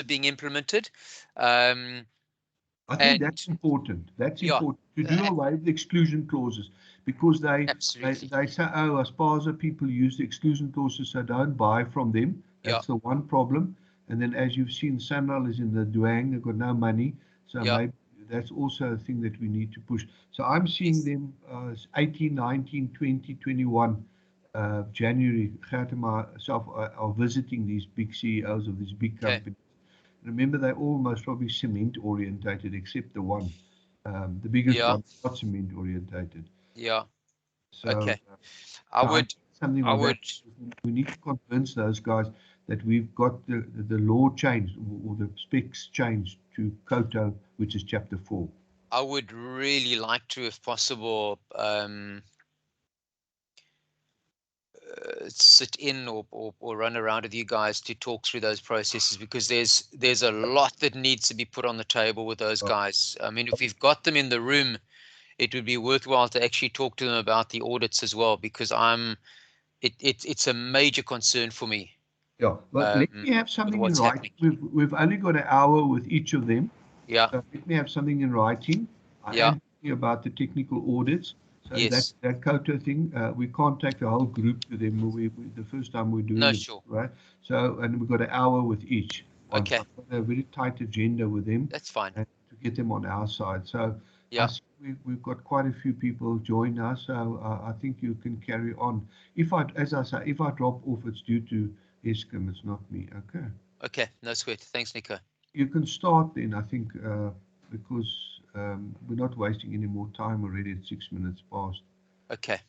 being implemented. I think that's important. That's yeah, important to do away with the exclusion clauses, because absolutely. they say, oh, Aspasa people use the exclusion clauses, so don't buy from them. Yeah, That's the one problem. And then, as you've seen, Sanral is in the douane, they've got no money, so yeah, maybe that's also a thing that we need to push. So I'm seeing yes. them 18, 19, 20, 21 January. Gert and myself are visiting these big CEOs of these big Okay. companies. Remember, they're almost probably cement orientated, except the one, the biggest Yeah, one, not cement orientated. yeah. So, Okay. I so I would, think something I like that. would, We need to convince those guys that we've got the law changed, or the specs changed to COTO, which is Chapter 4. I would really like to, if possible, sit in or run around with you guys to talk through those processes, because there's a lot that needs to be put on the table with those guys. I mean, if we've got them in the room, it would be worthwhile to actually talk to them about the audits as well, because it's a major concern for me, Yeah, but let me have with something in what's writing. happening. We've only got an hour with each of them. Yeah, So let me have something in writing. I yeah, am thinking about the technical audits. So yes, that quota thing, we can't take the whole group to them. The first time we're doing no, it, sure, right? So, and we've got an hour with each one. So okay, I've got a very tight agenda with them, that's fine. and to get them on our side. So I Yeah, see we've got quite a few people join us. So I think you can carry on. As I say, if I drop off, it's due to Eskom. It's not me. Okay. okay, no sweat. Thanks, Nico. You can start then, I think, because we're not wasting any more time already. It's 6 minutes past. Okay,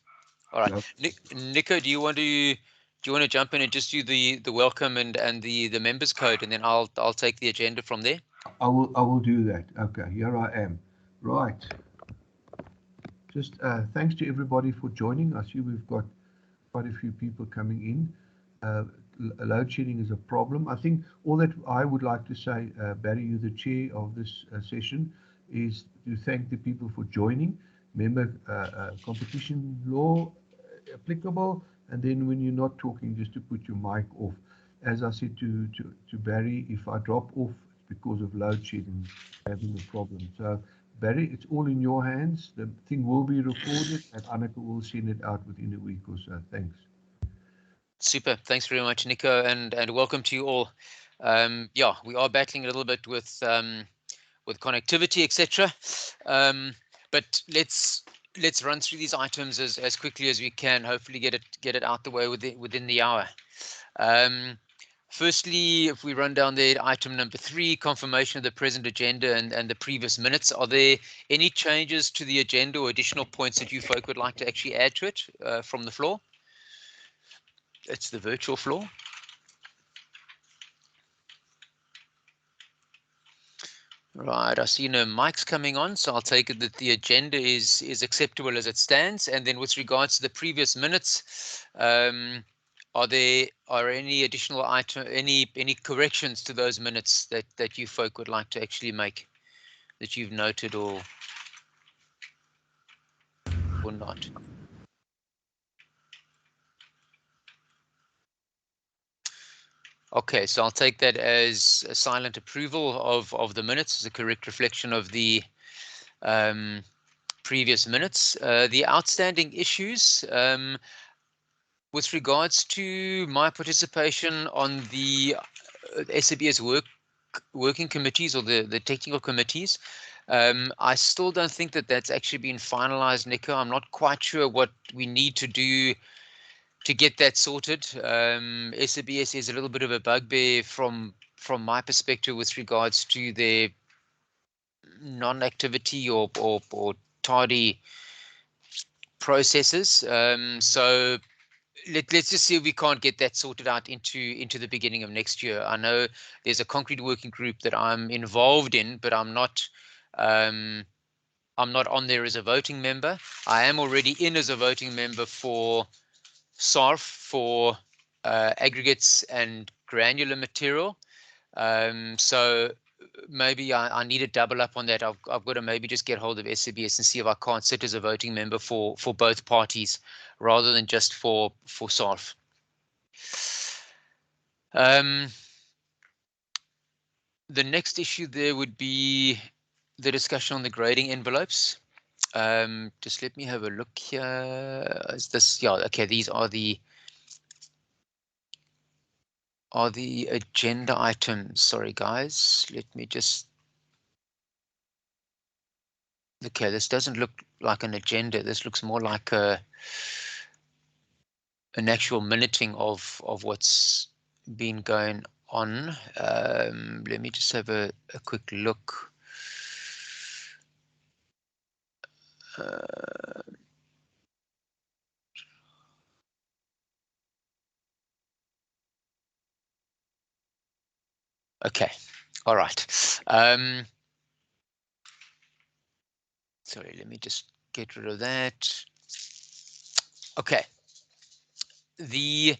all right. So Nico, do you want to jump in and just do the welcome and the members code, and then I'll take the agenda from there. I will do that. Okay, here I am. Right. Just thanks to everybody for joining. I see we've got quite a few people coming in. Load shedding is a problem. I think all that I would like to say, Barry, you're the chair of this session, is to thank the people for joining. Remember, competition law applicable, and then when you're not talking, just to put your mic off. As I said to Barry, if I drop off, it's because of load shedding, having a problem. So, Barry, it's all in your hands. The thing will be recorded, and Anneke will send it out within a week or so. Thanks. Super. Thanks very much, Nico, and welcome to you all. Yeah, we are battling a little bit with connectivity, etc. But let's run through these items as quickly as we can. Hopefully, get it out the way within the hour. Firstly, if we run down there, item number 3, confirmation of the present agenda and the previous minutes. Are there any changes to the agenda or additional points that you folk would like to actually add to it from the floor? It's the virtual floor. Right, I see no mics coming on, so I'll take it that the agenda is acceptable as it stands. And then with regards to the previous minutes, are any additional any corrections to those minutes that you folk would like to actually make, that you've noted or not? Okay, so I'll take that as a silent approval of the minutes, as a correct reflection of the previous minutes. The outstanding issues, with regards to my participation on the SABS working committees, or the technical committees, I still don't think that that's actually been finalized, Nico. I'm not quite sure what we need to do to get that sorted. SABS is a little bit of a bugbear from my perspective with regards to their non-activity or tardy processes. So let's just see if we can't get that sorted out into the beginning of next year. I know there's a concrete working group that I'm involved in, but I'm not on there as a voting member. I am already in as a voting member for SARF, for aggregates and granular material. So maybe I need to double up on that. I've got to maybe just get hold of SABS and see if I can't sit as a voting member for both parties rather than just for SARF. The next issue there would be the discussion on the grading envelopes. Just let me have a look here. Is this, yeah, okay, these are the agenda items. Sorry, guys. Let me just, okay, this doesn't look like an agenda. This looks more like an actual minuting of what's been going on. Let me just have a quick look. Okay, all right. Sorry, let me just get rid of that. Okay. The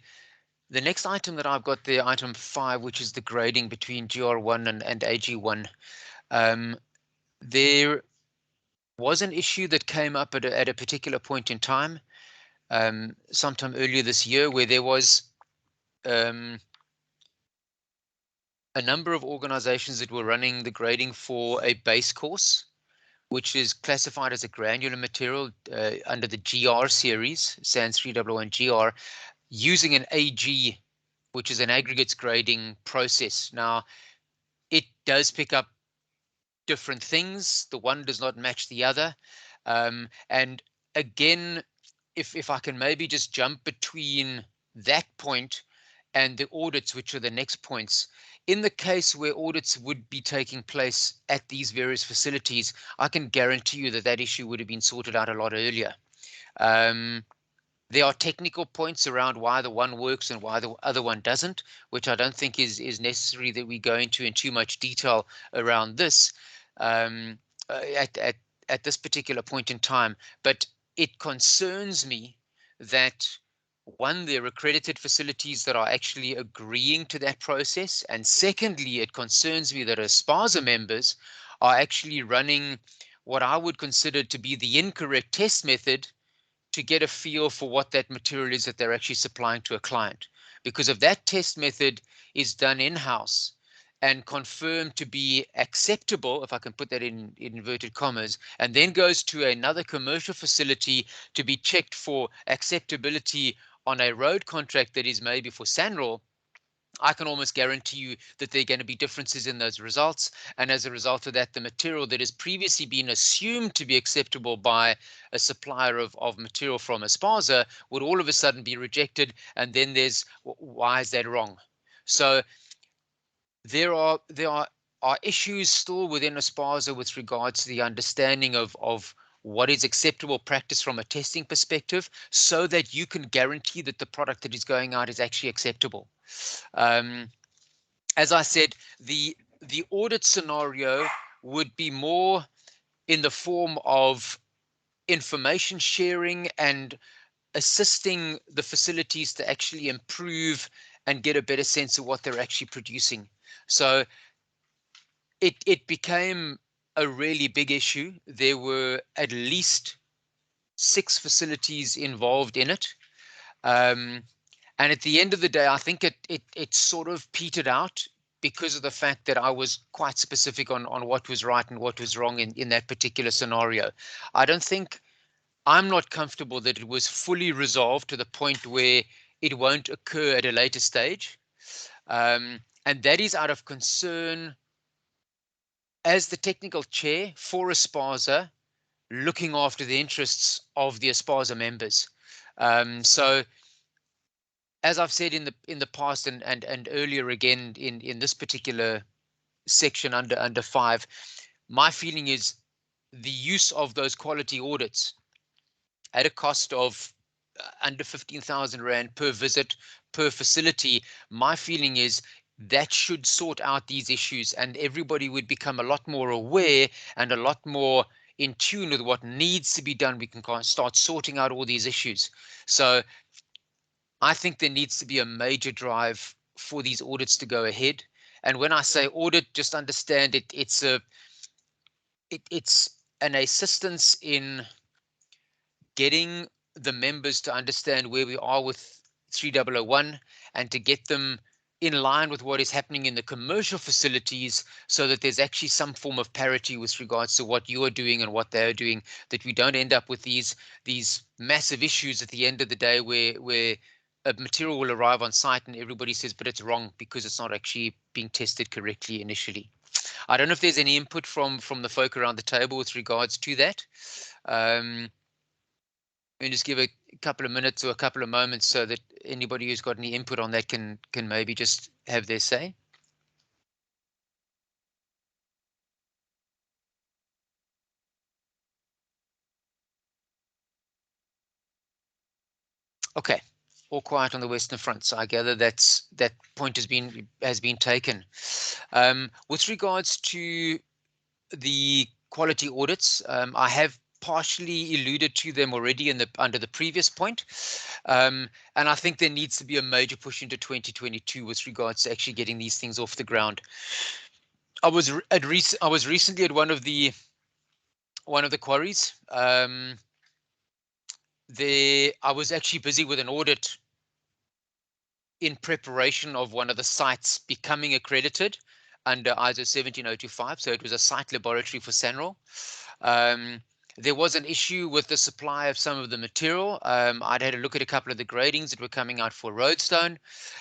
next item that I've got there, item 5, which is the grading between GR1 and AG1. There was an issue that came up at a particular point in time, sometime earlier this year, where there was a number of organizations that were running the grading for a base course, which is classified as a granular material under the GR series, SANS 311 GR, using an AG, which is an aggregates grading process. Now, it does pick up different things. The one does not match the other. And again, if I can maybe just jump between that point and the audits, which are the next points. In the case where audits would be taking place at these various facilities, I can guarantee you that that issue would have been sorted out a lot earlier. There are technical points around why the one works and why the other one doesn't, which I don't think is necessary that we go into in too much detail around this um, at this particular point in time. But it concerns me that, one, there are accredited facilities that are actually agreeing to that process, and secondly, it concerns me that Aspasa members are actually running what I would consider to be the incorrect test method to get a feel for what that material is that they're actually supplying to a client. Because if that test method is done in-house and confirmed to be acceptable, if I can put that in inverted commas, and then goes to another commercial facility to be checked for acceptability on a road contract that is maybe for Sanral, I can almost guarantee you that there are going to be differences in those results. And as a result of that, the material that has previously been assumed to be acceptable by a supplier of material from Aspasa would all of a sudden be rejected. And then there's, why is that wrong? So there are issues still within Aspasa with regards to the understanding of what is acceptable practice from a testing perspective, so that you can guarantee that the product that is going out is actually acceptable. As I said, the audit scenario would be more in the form of information sharing and assisting the facilities to actually improve and get a better sense of what they're actually producing. So it became a really big issue. There were at least 6 facilities involved in it. And at the end of the day, I think it sort of petered out because of the fact that I was quite specific on what was right and what was wrong in that particular scenario. I don't think, I'm not comfortable that it was fully resolved to the point where it won't occur at a later stage. And that is out of concern as the technical chair for Aspasa, looking after the interests of the Aspasa members. So as I've said in the past and earlier again in this particular section under 5, my feeling is the use of those quality audits at a cost of under 15,000 Rand per visit per facility. My feeling is that should sort out these issues, and everybody would become a lot more aware and a lot more in tune with what needs to be done. We can start sorting out all these issues. So I think there needs to be a major drive for these audits to go ahead. And when I say audit, just understand it's an assistance in getting the members to understand where we are with 3001 and to get them in line with what is happening in the commercial facilities, so that there's actually some form of parity with regards to what you are doing and what they're doing, that we don't end up with these massive issues at the end of the day where a material will arrive on site and everybody says, but it's wrong because it's not actually being tested correctly initially. I don't know if there's any input from the folk around the table with regards to that. And just give a couple of minutes or a couple of moments so that anybody who's got any input on that can maybe just have their say. Okay, all quiet on the Western Front. So I gather that point has been taken. With regards to the quality audits, I have partially alluded to them already under the previous point. And I think there needs to be a major push into 2022 with regards to actually getting these things off the ground. I was recently at one of the quarries. I was actually busy with an audit in preparation of one of the sites becoming accredited under ISO 17025. So it was a site laboratory for SANROL. There was an issue with the supply of some of the material. I'd had a look at a couple of the gradings that were coming out for roadstone,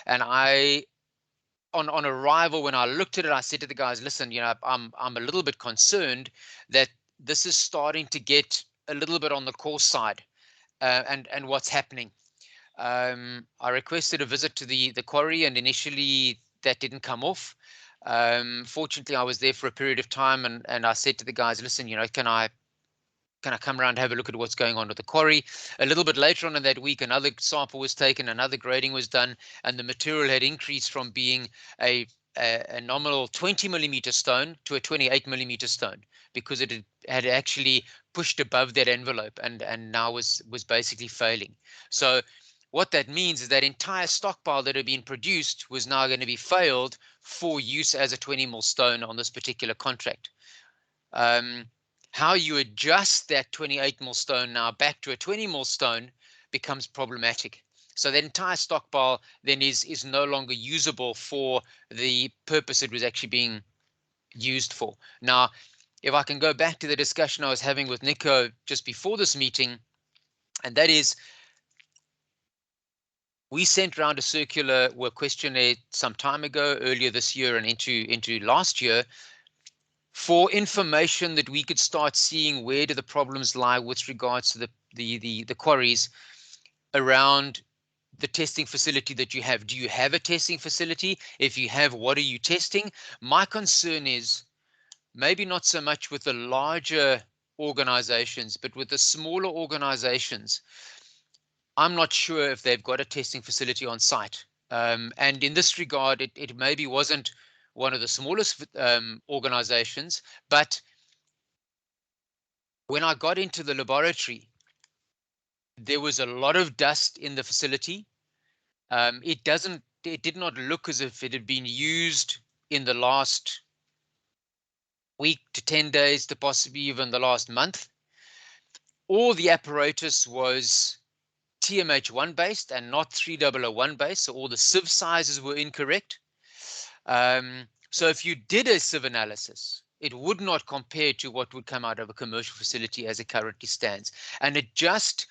and on arrival, when I looked at it, I said to the guys, listen, I'm a little bit concerned that this is starting to get a little bit on the coarse side, and what's happening. I requested a visit to the quarry, and initially that didn't come off. Fortunately, I was there for a period of time, and I said to the guys, listen, can I come around and have a look at what's going on with the quarry? A little bit later on in that week, another sample was taken, another grading was done, and the material had increased from being a nominal 20 millimeter stone to a 28 millimeter stone, because it had actually pushed above that envelope and now was basically failing. So what that means is that entire stockpile that had been produced was now going to be failed for use as a 20 mil stone on this particular contract. How you adjust that 28 mil stone now back to a 20 mil stone becomes problematic. So that entire stockpile then is no longer usable for the purpose it was actually being used for. Now, if I can go back to the discussion I was having with Nico just before this meeting, and that is, we sent around a circular work questionnaire some time ago, earlier this year and into last year, for information that we could start seeing where do the problems lie with regards to the quarries around the testing facility that you have. Do you have a testing facility? If you have, what are you testing? My concern is maybe not so much with the larger organizations, but with the smaller organizations. I'm not sure if they've got a testing facility on site. And in this regard, it maybe wasn't one of the smallest organizations, but when I got into the laboratory, there was a lot of dust in the facility. It did not look as if it had been used in the last week to 10 days to possibly even the last month. All the apparatus was TMH1 based and not 3001 based, so all the sieve sizes were incorrect. So if you did a sieve analysis, it would not compare to what would come out of a commercial facility as it currently stands. And it just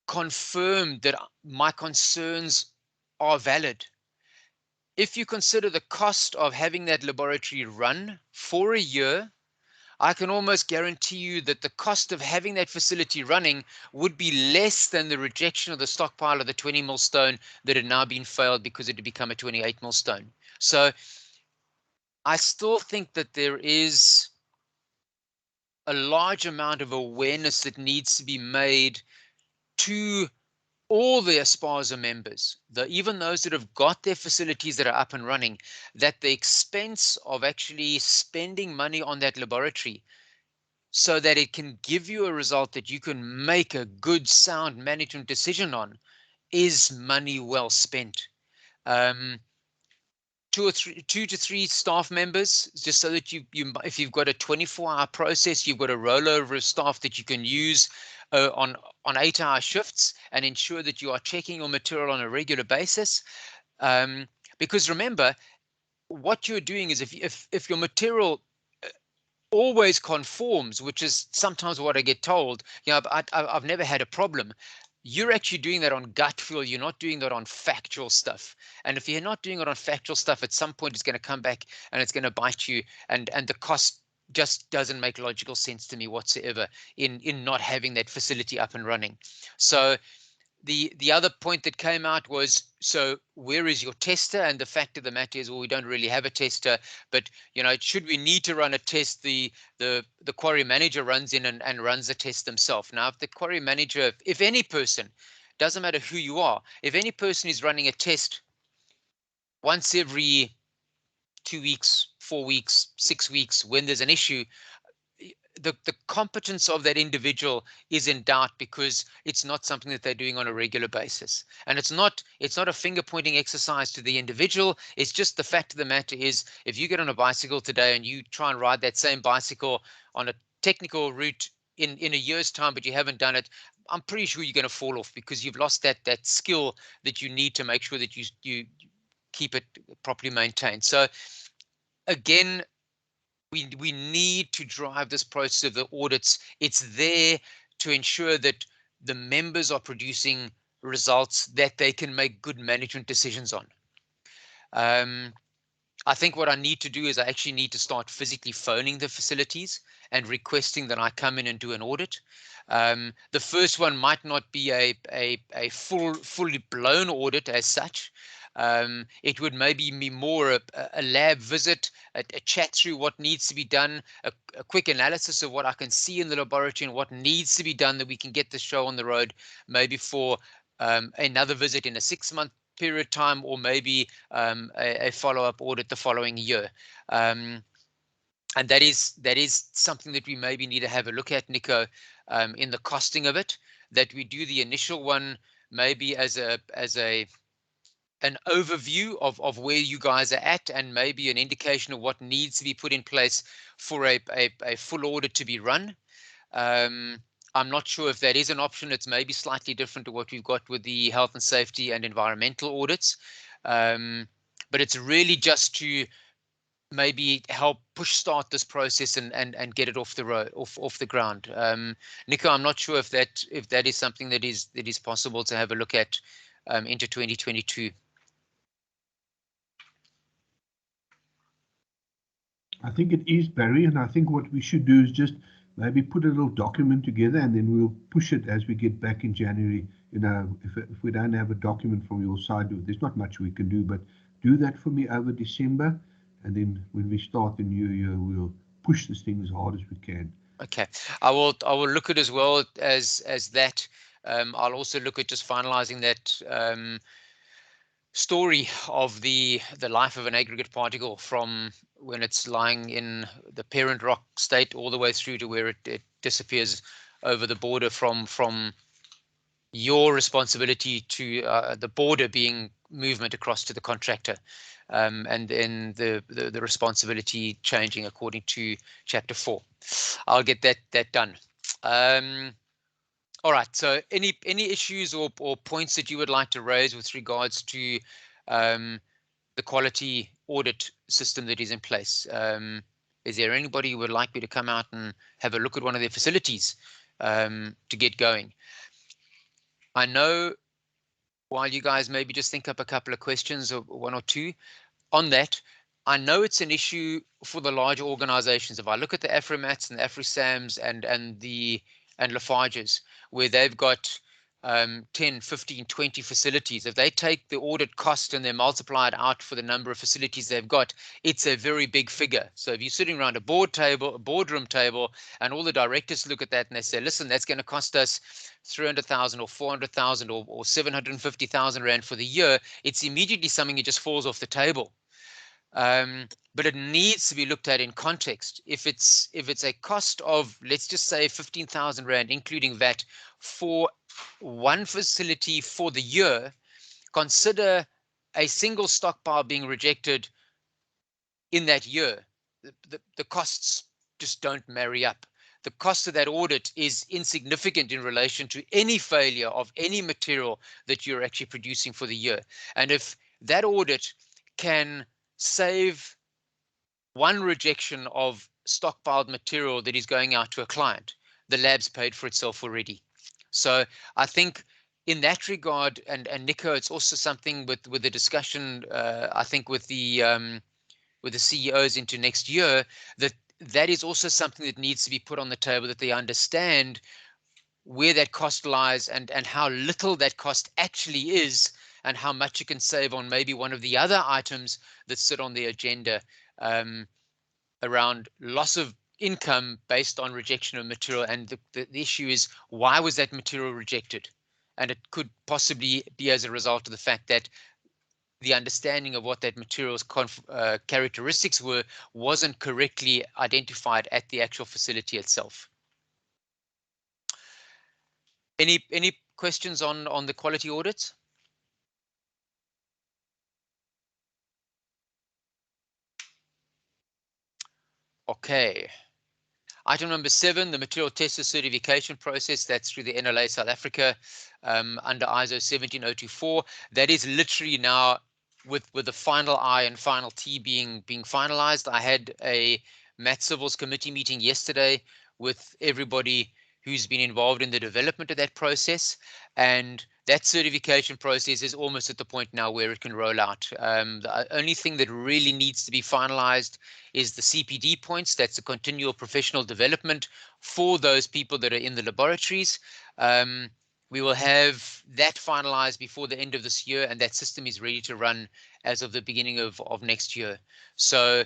confirmed that my concerns are valid. If you consider the cost of having that laboratory run for a year, I can almost guarantee you that the cost of having that facility running would be less than the rejection of the stockpile of the 20 mil stone that had now been failed because it had become a 28 mil stone. So I still think that there is a large amount of awareness that needs to be made to all the Aspasa members, even those that have got their facilities that are up and running, that the expense of actually spending money on that laboratory so that it can give you a result that you can make a good, sound management decision on is money well spent. 2 to 3 staff members, just so that if you've got a 24-hour process, you've got a rollover of staff that you can use on 8-hour shifts and ensure that you are checking your material on a regular basis. Because remember, what you're doing is if your material always conforms, which is sometimes what I get told, I've never had a problem. You're actually doing that on gut feel. You're not doing that on factual stuff. And if you're not doing it on factual stuff, at some point it's going to come back and it's going to bite you. And the cost just doesn't make logical sense to me whatsoever in not having that facility up and running. So the other point that came out was, so where is your tester? And the fact of the matter is, well, we don't really have a tester, but should we need to run a test, the quarry manager runs in and runs the test themselves. Now, if the quarry manager, if any person, doesn't matter who you are, if any person is running a test once every 2 weeks, 4 weeks, 6 weeks, when there's an issue, the competence of that individual is in doubt, because it's not something that they're doing on a regular basis. And it's not a finger pointing exercise to the individual. It's just the fact of the matter is, if you get on a bicycle today and you try and ride that same bicycle on a technical route in a year's time, but you haven't done it, I'm pretty sure you're going to fall off, because you've lost that skill that you need to make sure that you keep it properly maintained. So again, we need to drive this process of the audits. It's there to ensure that the members are producing results that they can make good management decisions on. I think what I need to do is I actually need to start physically phoning the facilities and requesting that I come in and do an audit. The first one might not be a fully blown audit as such. It would maybe be more a lab visit, a chat through what needs to be done, a quick analysis of what I can see in the laboratory and what needs to be done, that we can get the show on the road, maybe for another visit in a 6-month period time, or maybe a follow-up audit the following year. And that is something that we maybe need to have a look at, Nico, in the costing of it, that we do the initial one maybe as an overview of where you guys are at, and maybe an indication of what needs to be put in place for a full audit to be run. I'm not sure if that is an option. It's maybe slightly different to what we've got with the health and safety and environmental audits. But it's really just to maybe help push start this process and get it off the road, off the ground. Nico, I'm not sure if that is something that is possible to have a look at into 2022. I think it is, Barry, and I think what we should do is just maybe put a little document together, and then we'll push it as we get back in January. If we don't have a document from your side, there's not much we can do, but do that for me over December, and then when we start the new year, we'll push this thing as hard as we can. Okay, I will look at as well as that. I'll also look at just finalizing that story of the life of an aggregate particle from when it's lying in the parent rock state all the way through to where it disappears over the border, from your responsibility to the border being movement across to the contractor, and then the responsibility changing according to Chapter 4. I'll get that done. All right, so any issues or points that you would like to raise with regards to the quality audit system that is in place? Is there anybody who would like me to come out and have a look at one of their facilities to get going? I know, while you guys maybe just think up a couple of questions, or one or two on that, I know it's an issue for the larger organizations. If I look at the Afrimats and the Afrisams and Lafarges, where they've got 10, 15, 20 facilities, if they take the audit cost and they multiply it out for the number of facilities they've got, it's a very big figure. So if you're sitting around a boardroom table, and all the directors look at that and they say, listen, that's going to cost us 300,000 or 400,000 or 750,000 Rand for the year, it's immediately something that just falls off the table. But it needs to be looked at in context. If it's a cost of, let's just say, 15,000 Rand, including VAT, for one facility for the year, consider a single stockpile being rejected in that year. The costs just don't marry up. The cost of that audit is insignificant in relation to any failure of any material that you're actually producing for the year. And if that audit can save one rejection of stockpiled material that is going out to a client. The lab's paid for itself already. So I think in that regard, and Nico, it's also something with the discussion, I think with the CEOs into next year, that is also something that needs to be put on the table, that they understand where that cost lies and how little that cost actually is, and how much you can save on maybe one of the other items that sit on the agenda, around loss of income based on rejection of material. And the issue is, why was that material rejected? And it could possibly be as a result of the fact that the understanding of what that material's characteristics wasn't correctly identified at the actual facility itself. Any questions on the quality audits? Okay. Item number 7, the material tester certification process. That's through the NLA South Africa, under ISO 17024. That is literally now with the final I and final T being finalized. I had a Mat Civils committee meeting yesterday with everybody who's been involved in the development of that process, and that certification process is almost at the point now where it can roll out. The only thing that really needs to be finalized is the CPD points. That's the continual professional development for those people that are in the laboratories. We will have that finalized before the end of this year, and that system is ready to run as of the beginning of next year. So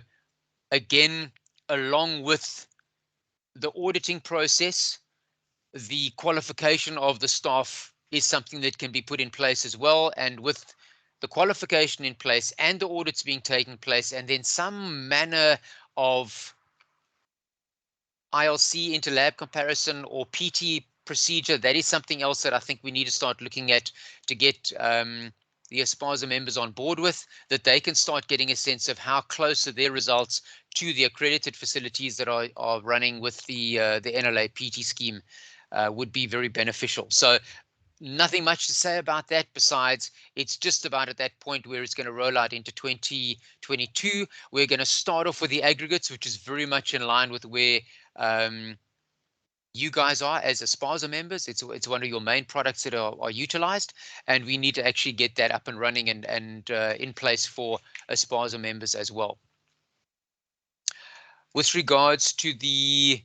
again, along with the auditing process, the qualification of the staff is something that can be put in place as well. And with the qualification in place and the audits being taken place, and then some manner of ILC interlab comparison or PT procedure, that is something else that I think we need to start looking at to get the Aspasa members on board with, that they can start getting a sense of how close are their results to the accredited facilities that are running with the NLA PT scheme, would be very beneficial. So nothing much to say about that, besides it's just about at that point where it's going to roll out into 2022. We're going to start off with the aggregates, which is very much in line with where you guys are as Aspasa members. It's one of your main products that are utilized, and we need to actually get that up and running and in place for Aspasa members as well. With regards to the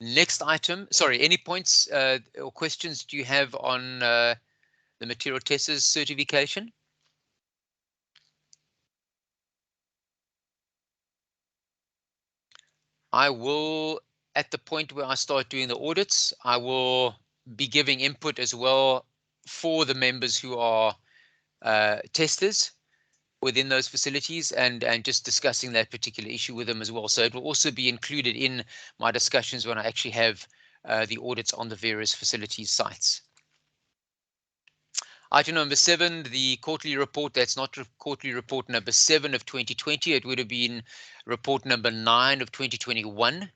next item, sorry, any points or questions do you have on the material testers certification? I will, at the point where I start doing the audits, I will be giving input as well for the members who are testers within those facilities, and just discussing that particular issue with them as well. So it will also be included in my discussions when I actually have the audits on the various facilities sites. Item number 7, the quarterly report. That's not quarterly report number 7 of 2020. It would have been report number 9 of 2021.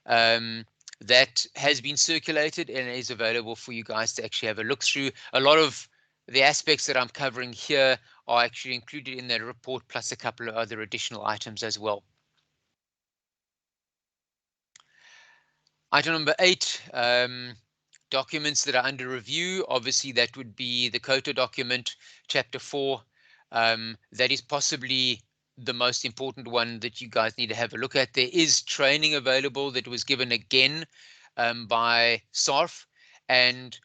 That has been circulated and is available for you guys to actually have a look through. A lot of the aspects that I'm covering here are actually included in that report, plus a couple of other additional items as well. Item number 8, documents that are under review. Obviously, that would be the COTA document, Chapter 4. That is possibly the most important one that you guys need to have a look at. There is training available that was given again by SARF, and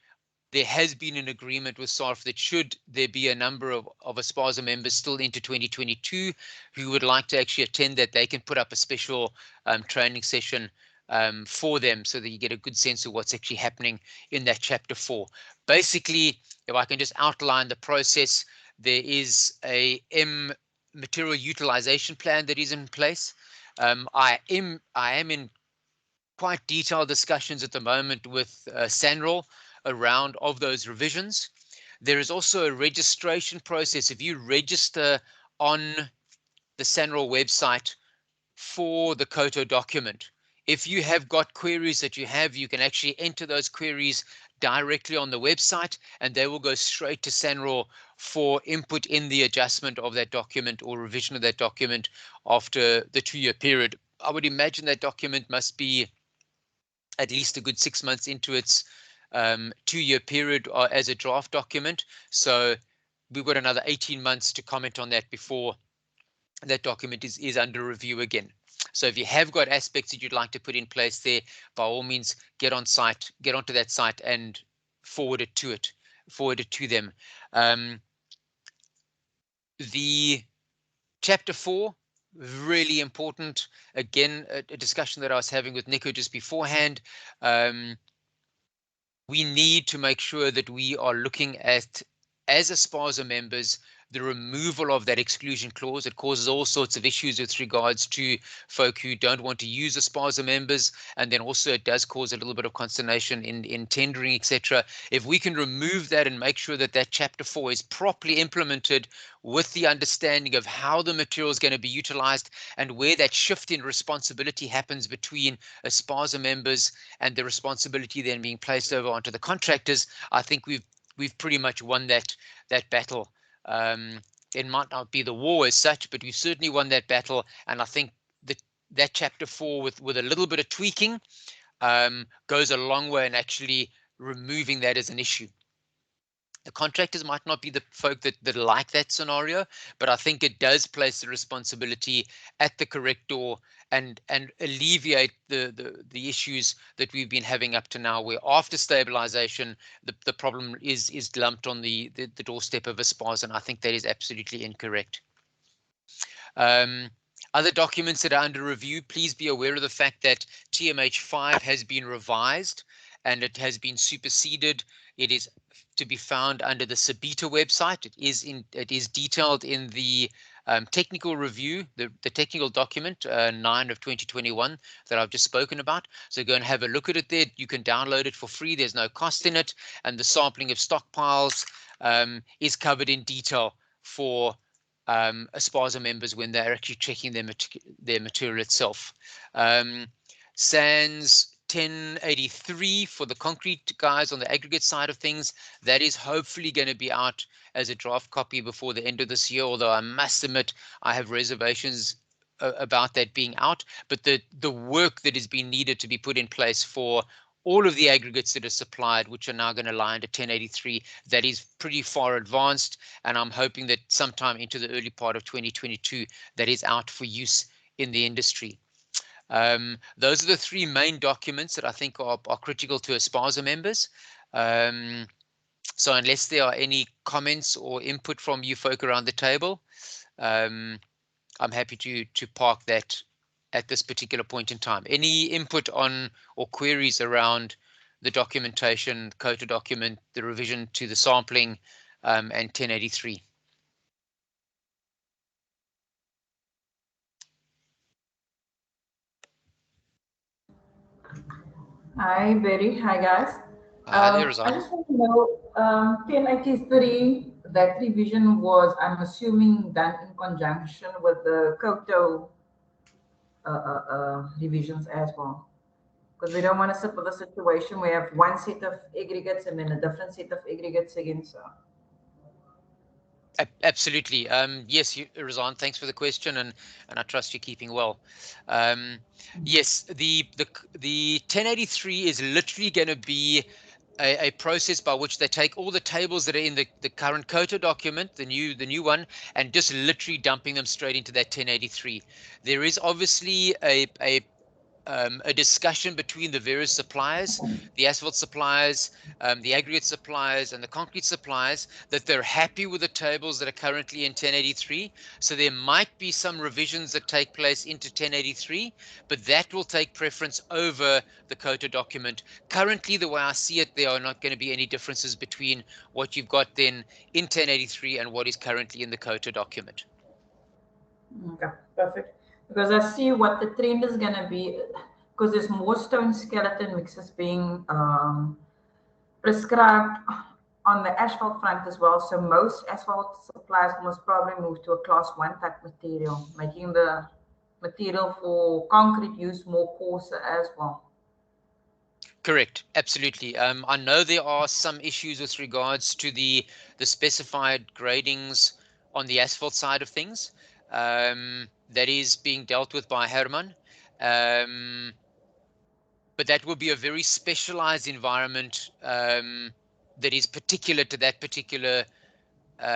there has been an agreement with SARF that should there be a number of Aspasa members still into 2022 who would like to actually attend, that they can put up a special training session for them, so that you get a good sense of what's actually happening in that Chapter 4. Basically, if I can just outline the process, there is a material utilization plan that is in place. I am in quite detailed discussions at the moment with SANRAL around of those revisions. There is also a registration process. If you register on the SANRAL website for the COTA document, if you have got queries that you can actually enter those queries directly on the website, and they will go straight to SANRAL for input in the adjustment of that document or revision of that document after the 2-year period. I would imagine that document must be at least a good 6 months into its 2-year period as a draft document. So we've got another 18 months to comment on that before that document is under review again. So if you have got aspects that you'd like to put in place there, by all means, get onto that site and forward it to them. The chapter 4, really important. Again, a discussion that I was having with Nico just beforehand. We need to make sure that we are looking at, as Aspasa members, the removal of that exclusion clause. It causes all sorts of issues with regards to folk who don't want to use Aspasa members, and then also it does cause a little bit of consternation in tendering, etc. If we can remove that and make sure that that chapter 4 is properly implemented with the understanding of how the material is going to be utilized and where that shift in responsibility happens between Aspasa members and the responsibility then being placed over onto the contractors, I think we've pretty much won that battle. It might not be the war as such, but we've certainly won that battle. And I think that chapter 4 with a little bit of tweaking goes a long way in actually removing that as an issue. The contractors might not be the folk that like that scenario, but I think it does place the responsibility at the correct door and alleviate the issues that we've been having up to now, where after stabilization, the problem is lumped on the doorstep of Aspasa, and I think that is absolutely incorrect. Other documents that are under review, please be aware of the fact that TMH5 has been revised and it has been superseded. It is to be found under the Sabita website. It is detailed in the technical review, the technical document 9 of 2021 that I've just spoken about. So go and have a look at it there. You can download it for free. There's no cost in it. And the sampling of stockpiles is covered in detail for Aspasa members when they're actually checking their material itself. SANS 1083 for the concrete guys on the aggregate side of things, that is hopefully going to be out as a draft copy before the end of this year, although I must admit I have reservations about that being out. But the work that has been needed to be put in place for all of the aggregates that are supplied, which are now going to lie under 1083, that is pretty far advanced, and I'm hoping that sometime into the early part of 2022 that is out for use in the industry. Those are the 3 main documents that I think are critical to Aspasa members. So unless there are any comments or input from you folk around the table, I'm happy to park that at this particular point in time. Any input on or queries around the documentation, COTA document, the revision to the sampling, and 1083? Hi, Berry. Hi, guys. Hi there, I Razan. just want to know, 1083, that revision was, I'm assuming, done in conjunction with the COTO revisions as well. Because we don't want to sit with a situation where we have one set of aggregates and then a different set of aggregates again. So, Absolutely. Yes, Razan, thanks for the question, and I trust you're keeping well. Yes, the 1083 is literally going to be a process by which they take all the tables that are in the current COTA document, the new one, and just literally dumping them straight into that 1083. There is obviously a discussion between the various suppliers, the asphalt suppliers, the aggregate suppliers, and the concrete suppliers, that they're happy with the tables that are currently in 1083. So there might be some revisions that take place into 1083, but that will take preference over the COTA document. Currently, the way I see it, there are not going to be any differences between what you've got then in 1083 and what is currently in the COTA document. okay, perfect. Because I see what the trend is going to be, because there's more stone skeleton mixes being prescribed on the asphalt front as well. So most asphalt suppliers must probably move to a class 1 type material, making the material for concrete use more coarser as well. Correct, absolutely. I know there are some issues with regards to the specified gradings on the asphalt side of things. That is being dealt with by Herman. But that will be a very specialized environment that is particular to that particular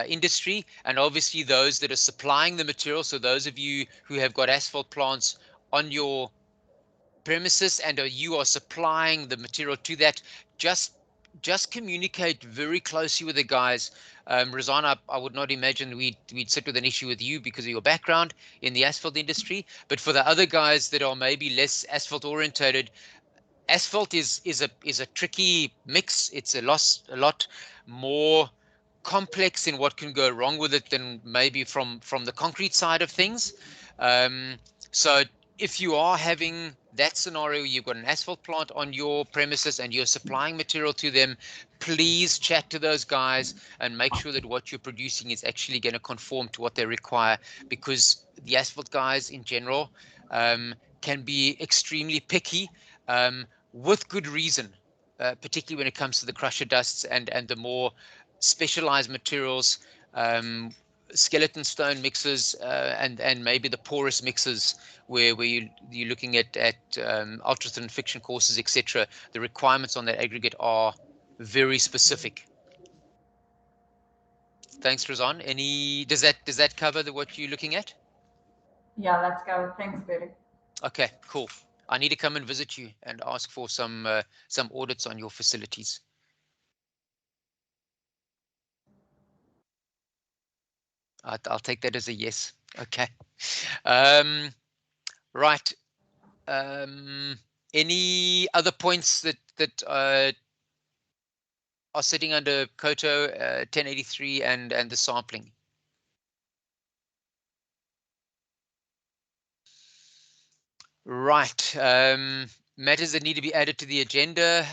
industry, and obviously those that are supplying the material. So those of you who have got asphalt plants on your premises and you are supplying the material to that, just communicate very closely with the guys. Razan, I would not imagine we'd sit with an issue with you because of your background in the asphalt industry, but for the other guys that are maybe less asphalt orientated, asphalt is a tricky mix. It's a lot more complex in what can go wrong with it than maybe from the concrete side of things. So if you are having that scenario, you've got an asphalt plant on your premises and you're supplying material to them, please chat to those guys and make sure that what you're producing is actually going to conform to what they require, because the asphalt guys in general can be extremely picky, with good reason, particularly when it comes to the crusher dusts and the more specialized materials, skeleton stone mixes, and maybe the porous mixes where you're looking at ultra-thin friction courses, etc. The requirements on that aggregate are very specific. Thanks, Razan. Does that cover what you're looking at? Yeah, let's go. Thanks, Barry. Okay, cool. I need to come and visit you and ask for some audits on your facilities. I'll take that as a yes. Okay. Right. Any other points that are sitting under Koto 1083 and the sampling? Right. Matters that need to be added to the agenda,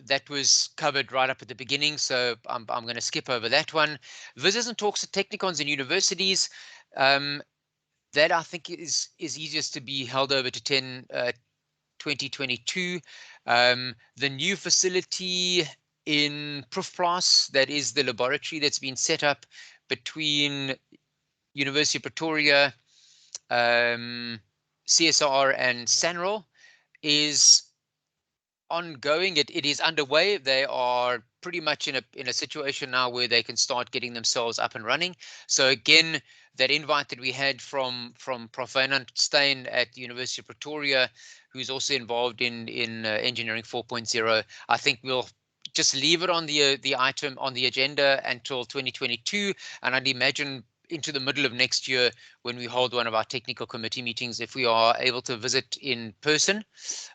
that was covered right up at the beginning, so I'm going to skip over that one. Visits and talks at technicons and universities, that I think is easiest to be held over to 2022. The new facility in Proefplaas, that is the laboratory that's been set up between University of Pretoria, CSR and SANRAL, is ongoing. It is underway. They are pretty much in a situation now where they can start getting themselves up and running. So again, that invite that we had from Prof. Wynand Steyn at the University of Pretoria, who's also involved in Engineering 4.0, I think we'll just leave it on the item on the agenda until 2022, and I'd imagine into the middle of next year, when we hold one of our technical committee meetings, if we are able to visit in person,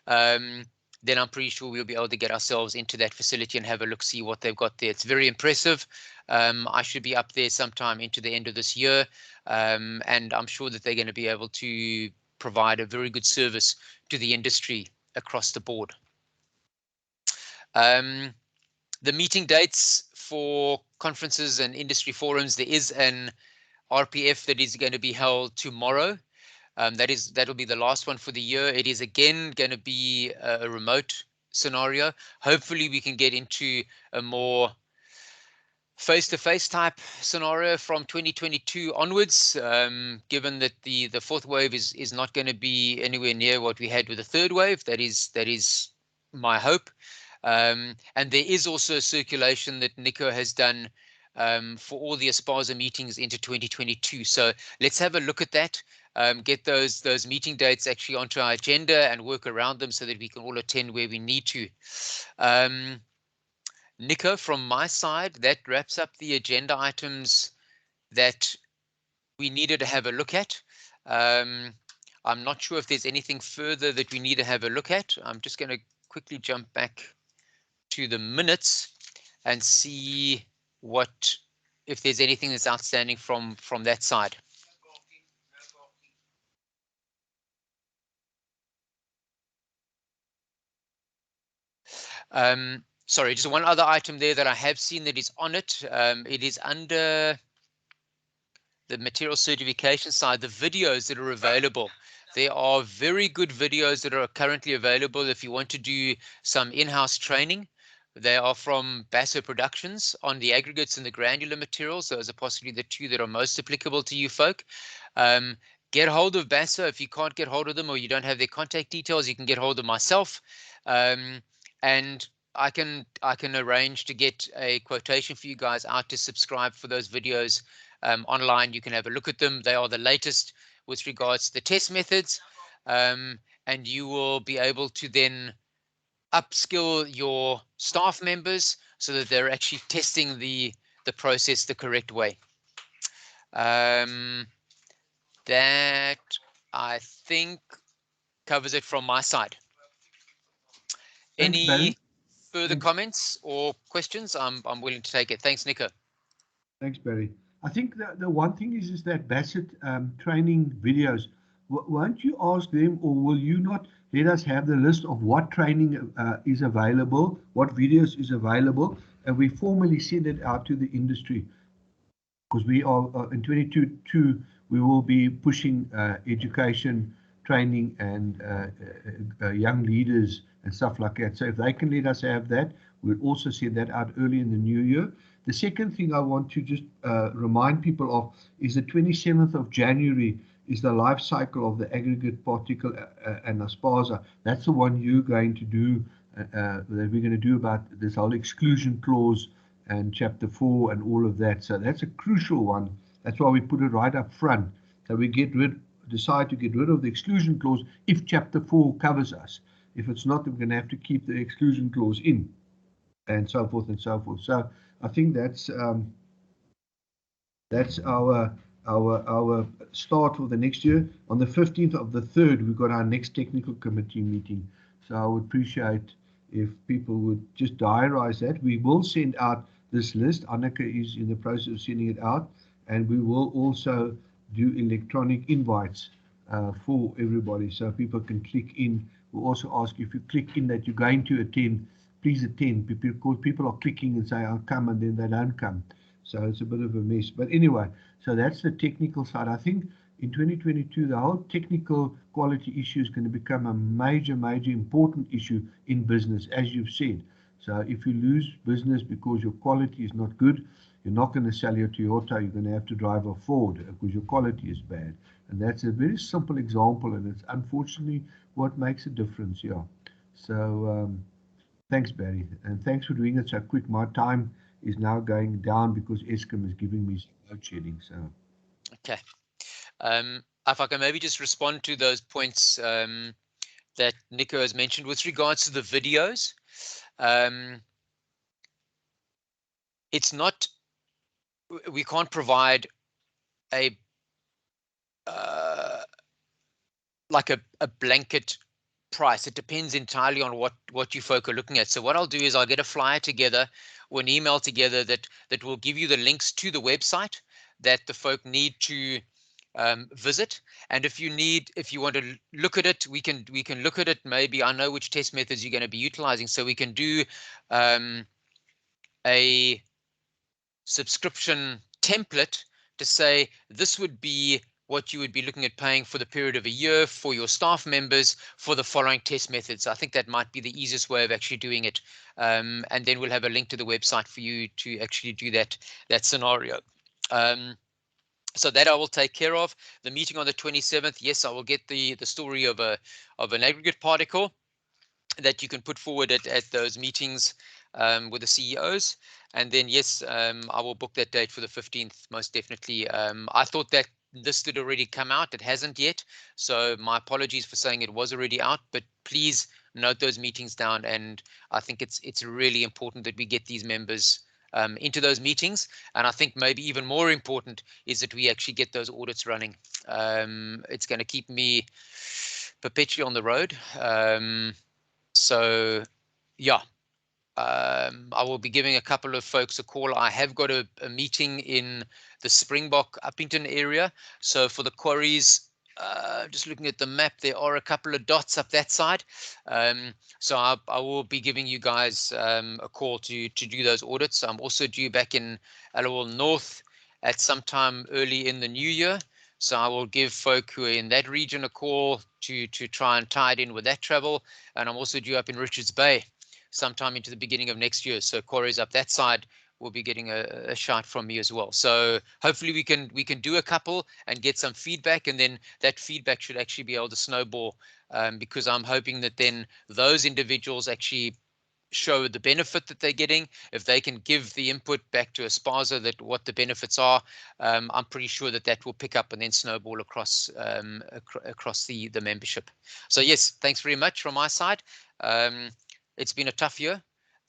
then I'm pretty sure we'll be able to get ourselves into that facility and have a look, see what they've got there. It's very impressive. I should be up there sometime into the end of this year, and I'm sure that they're going to be able to provide a very good service to the industry across the board. The meeting dates for conferences and industry forums, there is an RPF that is going to be held tomorrow. That'll be the last one for the year. It is again going to be a remote scenario. Hopefully we can get into a more face-to-face type scenario from 2022 onwards, given that the fourth wave is not going to be anywhere near what we had with the third wave. That is my hope. And there is also a circulation that Nico has done for all the Aspasa meetings into 2022. So let's have a look at that, get those meeting dates actually onto our agenda and work around them so that we can all attend where we need to. Nico, from my side, that wraps up the agenda items that we needed to have a look at. I'm not sure if there's anything further that we need to have a look at. I'm just going to quickly jump back to the minutes and see if there's anything that's outstanding from that side. Sorry, just one other item there that I have seen that is on it. It is under the material certification side, the videos that are available. There are very good videos that are currently available if you want to do some in-house training. They are from Basso Productions on the aggregates and the granular materials. Those are possibly the two that are most applicable to you folk. Get hold of Basso. If you can't get hold of them or you don't have their contact details, you can get hold of myself. And I can arrange to get a quotation for you guys out to subscribe for those videos online. You can have a look at them. They are the latest with regards to the test methods, and you will be able to then upskill your staff members so that they're actually testing the process the correct way. That, I think, covers it from my side. Thanks, Barry. Any further Thanks. comments or questions? I'm willing to take it. Thanks, Nico. Thanks, Barry. I think the one thing is that Bassett training videos, won't you ask them, or will you not let us have the list of what training is available, what videos is available, and we formally send it out to the industry? Because we are in 2022, we will be pushing education, training, and young leaders and stuff like that. So if they can let us have that, we'll also send that out early in the new year. The second thing I want to just remind people of is the 27th of January is the life cycle of the aggregate particle and Aspasa. That's the one you're going to do, that we're going to do about this whole exclusion clause and chapter 4 and all of that. So that's a crucial one. That's why we put it right up front. So we decide to get rid of the exclusion clause if chapter 4 covers us. If it's not, we're going to have to keep the exclusion clause in, and so forth and so forth. So I think that's our start for the next year. On the 15th of the 3rd, we've got our next technical committee meeting. So I would appreciate if people would just diarize that. We will send out this list. Anneke is in the process of sending it out, and we will also do electronic invites for everybody so people can click in. We'll also ask if you click in that you're going to attend, please attend, because people are clicking and say I'll come and then they don't come. So it's a bit of a mess. But anyway, so that's the technical side. I think in 2022, the whole technical quality issue is going to become a major, major important issue in business, as you've said. So if you lose business because your quality is not good, you're not going to sell your Toyota. You're going to have to drive a Ford because your quality is bad. And that's a very simple example, and it's unfortunately what makes a difference. Yeah. So thanks, Barry, and thanks for doing it so quick. My time is now going down because Eskom is giving me some load shedding. So Okay. If I can maybe just respond to those points that Nico has mentioned with regards to the videos. It's not, we can't provide a like a blanket price. It depends entirely on what you folk are looking at. So what I'll do is I'll get a flyer together or an email together that will give you the links to the website that the folk need to visit. And if you want to look at it, we can look at it. Maybe I know which test methods you're going to be utilizing, so we can do a subscription template to say this would be what you would be looking at paying for the period of a year for your staff members for the following test methods. I think that might be the easiest way of actually doing it. And then we'll have a link to the website for you to actually do that scenario. So that I will take care of. The meeting on the 27th, yes, I will get the story of an aggregate particle that you can put forward at those meetings with the CEOs. And then, yes, I will book that date for the 15th, most definitely. I thought that this did already come out. It hasn't yet. So my apologies for saying it was already out, but please note those meetings down. And I think it's really important that we get these members into those meetings. And I think maybe even more important is that we actually get those audits running. It's going to keep me perpetually on the road. So yeah, I will be giving a couple of folks a call. I have got a meeting in the Springbok Uppington area. So for the quarries, just looking at the map, there are a couple of dots up that side. So I will be giving you guys a call to do those audits. I'm also due back in Allowal North at some time early in the new year So I will give folk who are in that region a call to try and tie it in with that travel. And I'm also due up in Richards Bay sometime into the beginning of next year. So quarries up that side will be getting a shout from me as well. So hopefully we can do a couple and get some feedback, and then that feedback should actually be able to snowball, because I'm hoping that then those individuals actually show the benefit that they're getting. If they can give the input back to Aspasa that what the benefits are, I'm pretty sure that that will pick up and then snowball across across the membership. So yes, thanks very much from my side. It's been a tough year,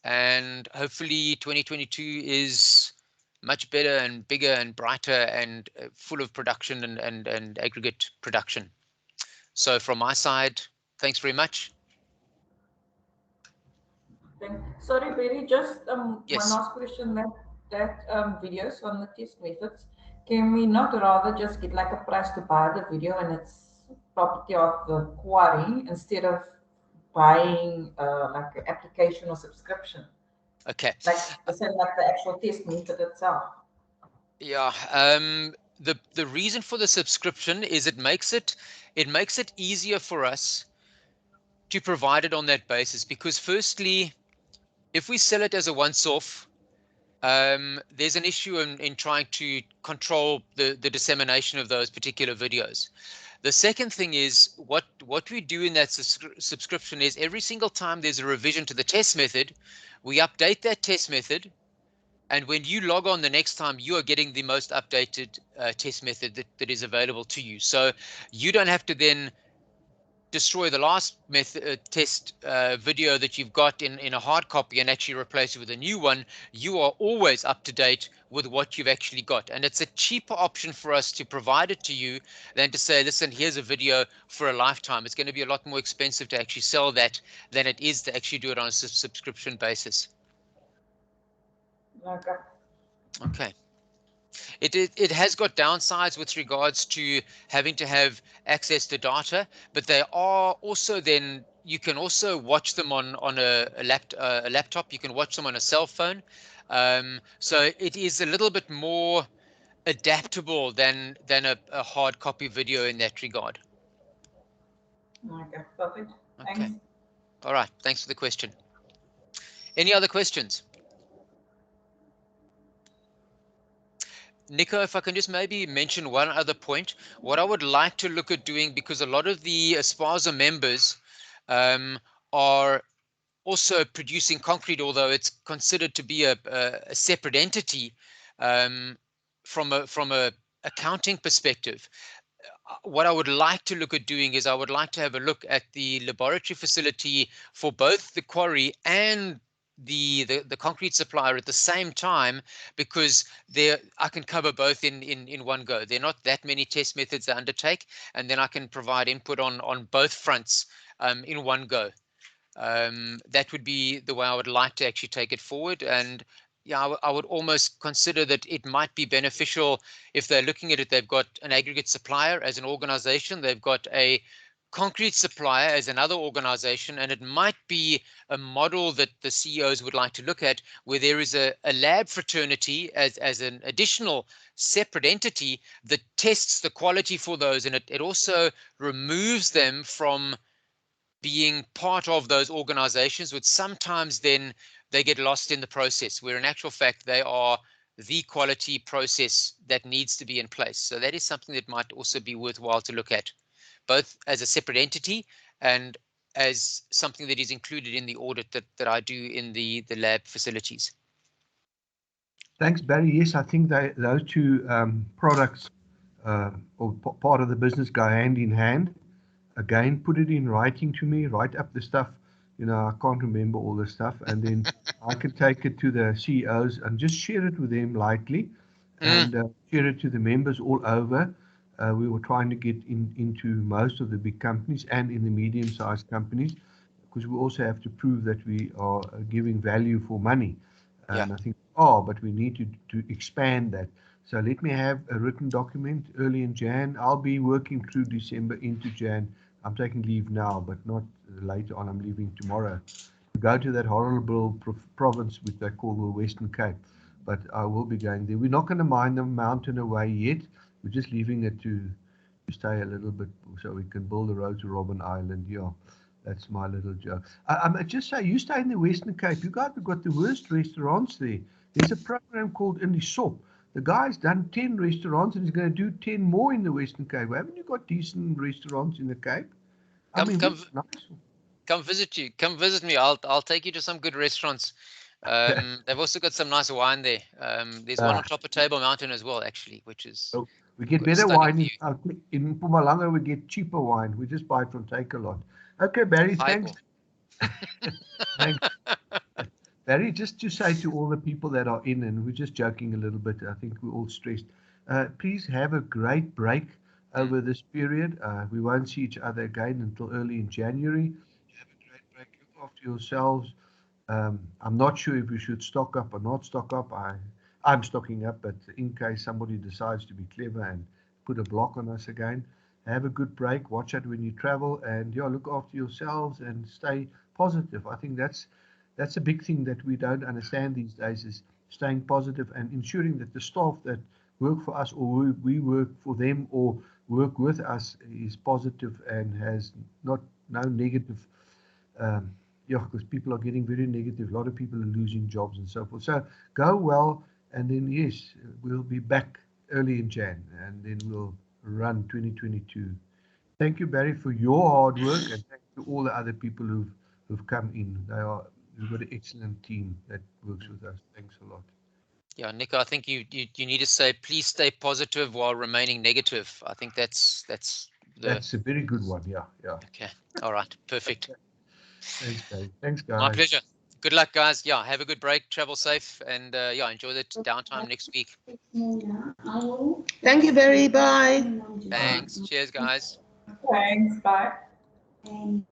and hopefully 2022 is much better and bigger and brighter and full of production and aggregate production. So from my side, thanks very much. Sorry, Barry, just one Yes. last question. That videos on the test methods, can we not rather just get like a price to buy the video and it's property of the quarry instead of buying like an application or subscription, Okay. like the same like the actual test method itself? Yeah. The reason for the subscription is it makes it easier for us to provide it on that basis, because firstly, if we sell it as a once-off, there's an issue in trying to control the dissemination of those particular videos. The second thing is what we do in that subscription is every single time there's a revision to the test method, we update that test method. And when you log on the next time, you are getting the most updated test method that is available to you. So you don't have to then destroy the last method test video that you've got in a hard copy and actually replace it with a new one. You are always up to date with what you've actually got. And it's a cheaper option for us to provide it to you than to say, listen, here's a video for a lifetime. It's going to be a lot more expensive to actually sell that than it is to actually do it on a subscription basis. Okay. Okay. It has got downsides with regards to having to have access to data, but they are also then you can also watch them on a laptop. You can watch them on a cell phone. So it is a little bit more adaptable than a hard copy video in that regard. Okay, perfect. Okay. Thanks. All right. Thanks for the question. Any other questions? Nico, if I can just maybe mention one other point, what I would like to look at doing, because a lot of the Aspasa members are also producing concrete, although it's considered to be a separate entity from a accounting perspective. What I would like to look at doing is I would like to have a look at the laboratory facility for both the quarry and the concrete supplier at the same time, because there I can cover both in one go. There are not that many test methods to undertake, and then I can provide input on both fronts in one go. That would be the way I would like to actually take it forward. And yeah, I would almost consider that it might be beneficial if they're looking at it. They've got an aggregate supplier as an organization. They've got a concrete supplier as another organization, and it might be a model that the CEOs would like to look at, where there is a lab fraternity as an additional separate entity that tests the quality for those, and it also removes them from being part of those organizations, which sometimes then they get lost in the process, where in actual fact they are the quality process that needs to be in place. So that is something that might also be worthwhile to look at, both as a separate entity and as something that is included in the audit that I do in the lab facilities. Thanks, Barry. Yes, I think those two products or part of the business go hand in hand. Again, put it in writing to me, write up the stuff. I can't remember all the stuff. And then I can take it to the CEOs and just share it with them lightly and share it to the members all over. We were trying to get into most of the big companies and in the medium-sized companies, because we also have to prove that we are giving value for money. And Yeah. I think, but we need to expand that. So let me have a written document early in Jan. I'll be working through December into Jan. I'm taking leave now, but not later on. I'm leaving tomorrow to go to that horrible province which they call the Western Cape. But I will be going there. We're not going to mine the mountain away yet. we're just leaving it to stay a little bit so we can build a road to Robben Island. Yeah, that's my little joke. I just say, you stay in the Western Cape. You guys have got the worst restaurants there. There's a program called In the Shop. The guy's done 10 restaurants and he's going to do 10 more in the Western Cape. Haven't you got decent restaurants in the Cape? I mean, Come what's nice? come visit you. Come visit me. I'll take you to some good restaurants. They've also got some nice wine there. There's one on top of Table Mountain as well, actually, which is So we get got a better stunning wine view. in Mpumalanga. We get cheaper wine. We just buy it from Takealot. Okay, Barry, thanks. Highball. Thanks. Barry, just to say to all the people that are in, and we're just joking a little bit, I think we're all stressed. Please have a great break over this period. We won't see each other again until early in January. Have a great break. Look after yourselves. I'm not sure if we should stock up or not stock up. I'm stocking up, but in case somebody decides to be clever and put a block on us again, have a good break. Watch out when you travel, and yeah, look after yourselves and stay positive. I think that's a big thing that we don't understand these days, is staying positive and ensuring that the staff that work for us, or we work for them, or work with us, is positive and has no negative. Yeah, because people are getting very negative. A lot of people are losing jobs and so forth. So go well, and then yes, we'll be back early in Jan, and then we'll run 2022. Thank you, Barry, for your hard work, and thank you to all the other people who've come in. We've got an excellent team that works with us. Thanks a lot. Yeah, Nico, I think you need to say, please stay positive while remaining negative. I think that's That's a very good one. Yeah, yeah. okay. All right, perfect. Thanks, Barry. Thanks, My guys. pleasure. Good luck, guys. Yeah, have a good break, travel safe, and yeah, enjoy the downtime next week. Thank you, Barry. Bye. Thanks. Cheers, guys. Thanks. Bye.